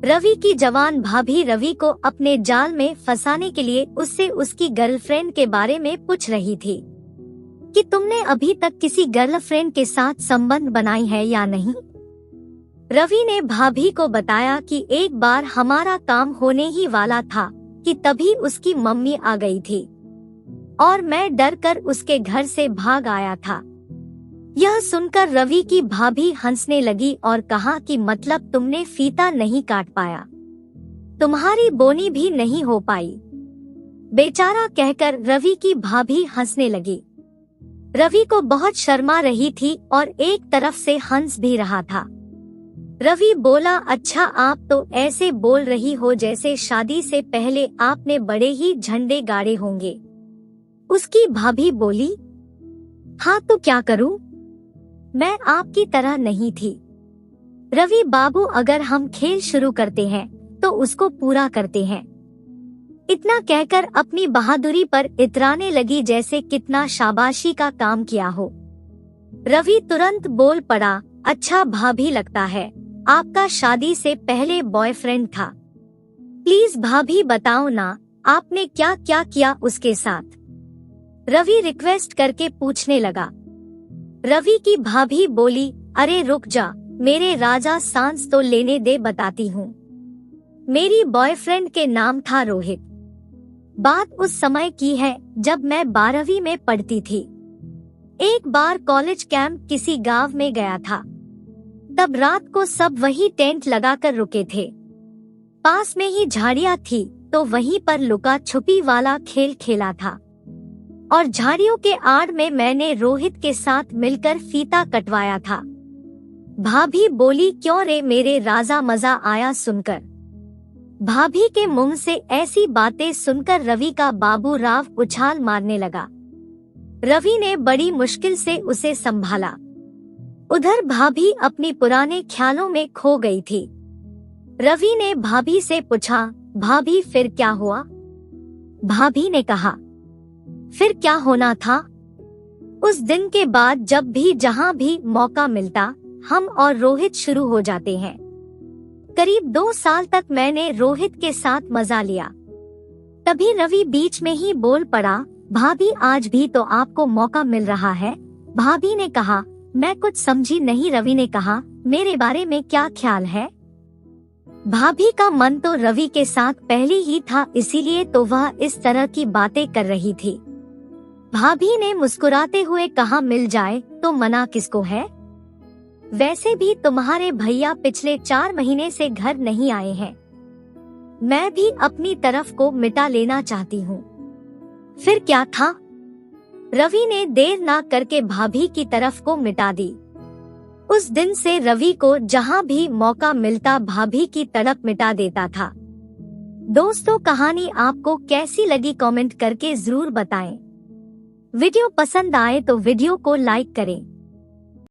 रवि की जवान भाभी रवि को अपने जाल में फंसाने के लिए उससे उसकी गर्लफ्रेंड के बारे में पूछ रही थी कि तुमने अभी तक किसी गर्लफ्रेंड के साथ संबंध बनाई है या नहीं। रवि ने भाभी को बताया कि एक बार हमारा काम होने ही वाला था कि तभी उसकी मम्मी आ गई थी और मैं डरकर उसके घर से भाग आया था। यह सुनकर रवि की भाभी हंसने लगी और कहा कि मतलब तुमने फीता नहीं काट पाया, तुम्हारी बोनी भी नहीं हो पाई। बेचारा कहकर रवि की भाभी हंसने लगी। रवि को बहुत शर्मा रही थी और एक तरफ से हंस भी रहा था। रवि बोला, अच्छा आप तो ऐसे बोल रही हो जैसे शादी से पहले आपने बड़े ही झंडे गाड़े होंगे। उसकी भाभी बोली, हाँ तो क्या करूं, मैं आपकी तरह नहीं थी। रवि बाबू, अगर हम खेल शुरू करते हैं तो उसको पूरा करते हैं। इतना कहकर अपनी बहादुरी पर इतराने लगी जैसे कितना शाबाशी का काम किया हो। रवि तुरंत बोल पड़ा, अच्छा भाभी लगता है आपका शादी से पहले बॉयफ्रेंड था। प्लीज भाभी बताओ ना, आपने क्या क्या किया उसके साथ। रवि रिक्वेस्ट करके पूछने लगा। रवि की भाभी बोली, अरे रुक जा, मेरे राजा सांस तो लेने दे, बताती हूँ। मेरी बॉयफ्रेंड के नाम था रोहित। बात उस समय की है जब मैं 12वीं में पढ़ती थी। एक बार कॉलेज कैंप किसी गांव में गया था। तब रात को सब वही टेंट लगाकर रुके थे। पास में ही झाड़ियां थी तो वहीं पर लुका छुपी वाला खेल खेला था और झाड़ियों के आड़ में मैंने रोहित के साथ मिलकर फीता कटवाया था। भाभी बोली, क्यों रे मेरे राजा, मजा आया सुनकर। भाभी के मुंह से ऐसी बातें सुनकर रवि का बाबू राव उछाल मारने लगा। रवि ने बड़ी मुश्किल से उसे संभाला। उधर भाभी अपनी पुराने ख्यालों में खो गई थी। रवि ने भाभी से पूछा, भाभी फिर क्या हुआ? भाभी ने कहा, फिर क्या होना था? उस दिन के बाद जब भी जहां भी मौका मिलता हम और रोहित शुरू हो जाते हैं। करीब 2 साल तक मैंने रोहित के साथ मजा लिया। तभी रवि बीच में ही बोल पड़ा, भाभी आज भी तो आपको मौका मिल रहा है। भाभी ने कहा, मैं कुछ समझी नहीं। रवि ने कहा, मेरे बारे में क्या ख्याल है? भाभी का मन तो रवि के साथ पहले ही था, इसीलिए तो वह इस तरह की बातें कर रही थी। भाभी ने मुस्कुराते हुए कहा, मिल जाए तो मना किसको है? वैसे भी तुम्हारे भैया पिछले 4 महीने से घर नहीं आए हैं। मैं भी अपनी तरफ को मिटा लेना चाहती हूँ। फिर क्या था? रवि ने देर ना करके भाभी की तरफ को मिटा दी। उस दिन से रवि को जहाँ भी मौका मिलता भाभी की तड़प मिटा देता था। दोस्तों, कहानी आपको कैसी लगी कमेंट करके जरूर बताएं। वीडियो पसंद आए तो वीडियो को लाइक करें।